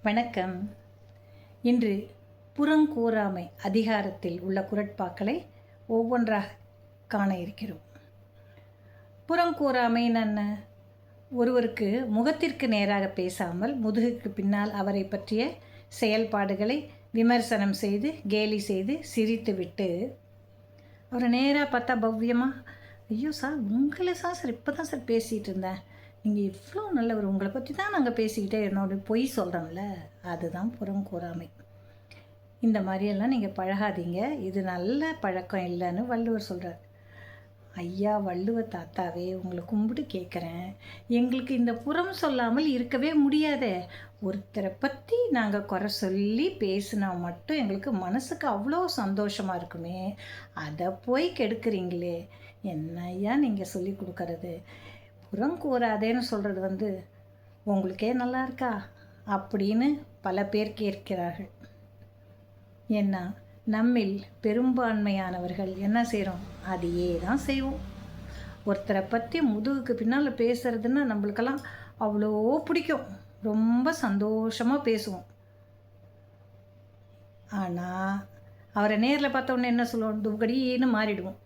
வணக்கம். இன்று புறங்கூறாமை அதிகாரத்தில் உள்ள குறட்பாக்களை ஒவ்வொன்றாக காண இருக்கிறோம். புறங்கூறாமைன்னு என்ன? ஒருவருக்கு முகத்திற்கு நேராக பேசாமல் முதுகுக்கு பின்னால் அவரை பற்றிய செயல்பாடுகளை விமர்சனம் செய்து கேலி செய்து சிரித்துவிட்டு அவரை நேராக பார்த்தா பவ்யமாக, ஐயோ சார் உங்களை சார் இப்போ தான் சார் பேசிகிட்டு இருந்தேன், நீங்கள் இவ்வளோ நல்லவர், உங்களை பற்றி தான் நாங்கள் பேசிக்கிட்டே இருந்தோம், அப்படி பொய் சொல்கிறோம்ல, அதுதான் புறங்கூறாமை. இந்த மாதிரியெல்லாம் நீங்கள் பழகாதீங்க, இது நல்ல பழக்கம் இல்லைன்னு வள்ளுவர் சொல்கிறார். ஐயா வள்ளுவ தாத்தாவே, உங்களை கும்பிட்டு கேட்குறேன், எங்களுக்கு இந்த புறம் சொல்லாமல் இருக்கவே முடியாதே. ஒருத்தரை பற்றி நாங்கள் குறை சொல்லி பேசினா மட்டும் எங்களுக்கு மனசுக்கு அவ்வளோ சந்தோஷமாக இருக்குமே, அதை போய் கெடுக்குறீங்களே, என்ன ஐயா நீங்கள் சொல்லி கொடுக்கறது? புறங்கூறாதேன்னு சொல்கிறது உங்களுக்கே நல்லா இருக்கா அப்படின்னு பல பேர் கேட்கிறார்கள். ஏன்னா நம்மில் பெரும்பான்மையானவர்கள் என்ன செய்கிறோம்? அதையே தான் செய்வோம். ஒருத்தரை பற்றி முதுகுக்கு பின்னால் பேசுறதுன்னா நம்மளுக்கெல்லாம் அவ்வளோ பிடிக்கும், ரொம்ப சந்தோஷமாக பேசுவோம். ஆனால் அவரை நேரில் பார்த்த உடனே என்ன சொல்லுவோம்? துபடின்னு மாறிடுவோம்.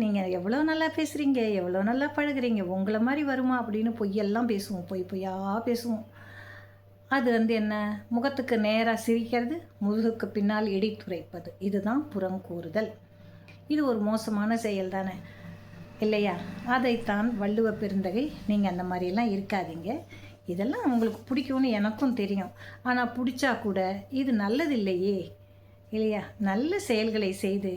நீங்கள் எவ்வளோ நல்லா பேசுகிறீங்க, எவ்வளோ நல்லா பழகுறீங்க, உங்களை மாதிரி வருமா அப்படின்னு பொய்யெல்லாம் பேசுவோம், பொய்யா பேசுவோம். அது என்ன? முகத்துக்கு நேராக சிரிக்கிறது, முதுகுக்கு பின்னால் இடித்துரைப்பது, இதுதான் புறங்கூறுதல். இது ஒரு மோசமான செயல் தானே, இல்லையா? அதைத்தான் வள்ளுவ பெருந்தகை நீங்கள் அந்த மாதிரிலாம் இருக்காதீங்க, இதெல்லாம் உங்களுக்கு பிடிக்கும்னு எனக்கும் தெரியும், ஆனால் பிடிச்சா கூட இது நல்லதில்லையே, இல்லையா? நல்ல செயல்களை செய்து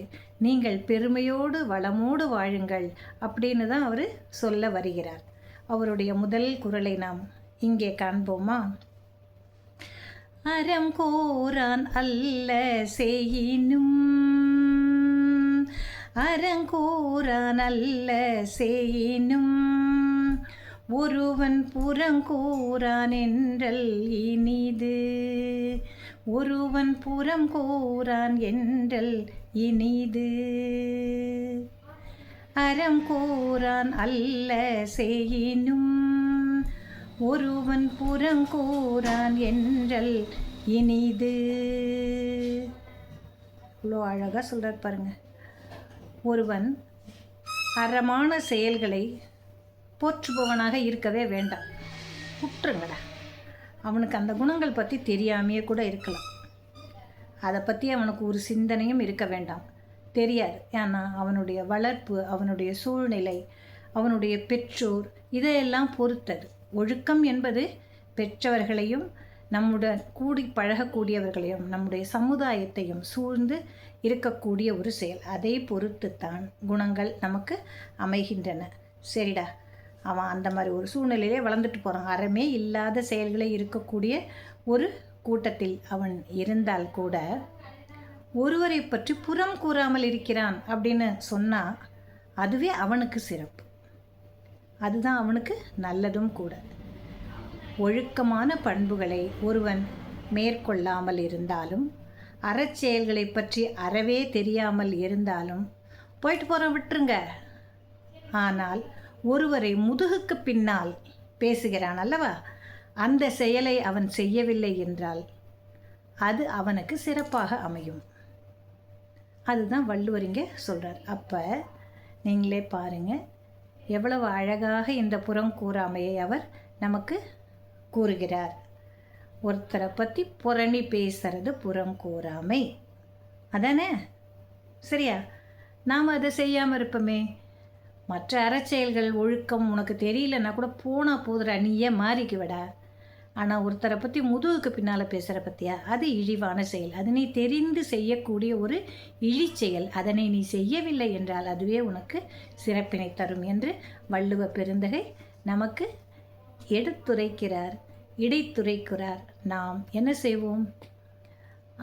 நீங்கள் பெருமையோடு வளமோடு வாழுங்கள் அப்படின்னு தான் அவர் சொல்ல வருகிறார். அவருடைய முதல் குறளை நாம் இங்கே காண்போமா? அறம் கோரான் அல்ல செய்யினும், அறங்கோரான் அல்ல செய்யினும், ஒருவன் புறங்கூறான் என்றல் இனிது, ஒருவன் புறம் கூறான் என்றல் இனிது, அறம் கூறான் அல்ல செய்யினும், ஒருவன் புறங்கூறான் என்றல் இனிது. இவ்வளோ அழகாக சொல்கிறார் பாருங்க. ஒருவன் அறமான செயல்களை போற்றுபவனாக இருக்கவே வேண்டாம், விட்டுருங்கடா. அவனுக்கு அந்த குணங்கள் பற்றி தெரியாமையே கூட இருக்கலாம், அதை பற்றி அவனுக்கு ஒரு சிந்தனையும் இருக்க வேண்டாம், தெரியாது. ஏன்னா அவனுடைய வளர்ப்பு, அவனுடைய சூழ்நிலை, அவனுடைய பெற்றோர், இதையெல்லாம் பொறுத்தது. ஒழுக்கம் என்பது பெற்றவர்களையும் நம்முடன் கூடி பழகக்கூடியவர்களையும் நம்முடைய சமுதாயத்தையும் சூழ்ந்து இருக்கக்கூடிய ஒரு செயல், அதை பொறுத்துத்தான் குணங்கள் நமக்கு அமைகின்றன. சரிடா, அவன் அந்த மாதிரி ஒரு சூழ்நிலையிலே வளர்ந்துட்டு போகிறான், அறமே இல்லாத செயல்களே இருக்கக்கூடிய ஒரு கூட்டத்தில் அவன் இருந்தால் கூட ஒருவரை பற்றி புறம் கூறாமல் இருக்கிறான் அப்படின்னு சொன்னால் அதுவே அவனுக்கு சிறப்பு, அதுதான் அவனுக்கு நல்லதும் கூட. ஒழுக்கமான பண்புகளை ஒருவன் மேற்கொள்ளாமல் இருந்தாலும், அறச்செயல்களை பற்றி அறவே தெரியாமல் இருந்தாலும் போயிட்டு போகிற விட்டுருங்க. ஆனால் ஒருவரை முதுகுக்கு பின்னால் பேசுகிறான் அல்லவா, அந்த செயலை அவன் செய்யவில்லை என்றால் அது அவனுக்கு சிறப்பாக அமையும். அதுதான் வள்ளுவர் இங்கே சொல்கிறார். அப்போ நீங்களே பாருங்கள் எவ்வளவு அழகாக இந்த புறங்கூறாமையை அவர் நமக்கு கூறுகிறார். ஒருத்தரை பற்றி புரணி பேசுறது புறங்கூறாமை, அதானே? சரியா? நாம் அதை செய்யாமல் இருப்போமே. மற்ற அறச்செயல்கள் ஒழுக்கம் உனக்கு தெரியலன்னா கூட போனால் போதுடா, நீயே மாறிக்குவிடா. ஆனால் ஒருத்தரை பற்றி முதுகுக்கு பின்னால் பேசுகிற பற்றியா, அது இழிவான செயல், அது நீ தெரிந்து செய்யக்கூடிய ஒரு இழிச்செயல், அதனை நீ செய்யவில்லை என்றால் அதுவே உனக்கு சிறப்பினை தரும் என்று வள்ளுவ பெருந்தகை நமக்கு எடுத்துரைக்கிறார், இடைத்துரைக்கிறார். நாம் என்ன செய்வோம்?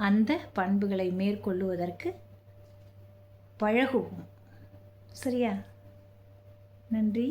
அந்த பண்புகளை மேற்கொள்ளுவதற்கு பழகுவோம். சரியா? நன்றி.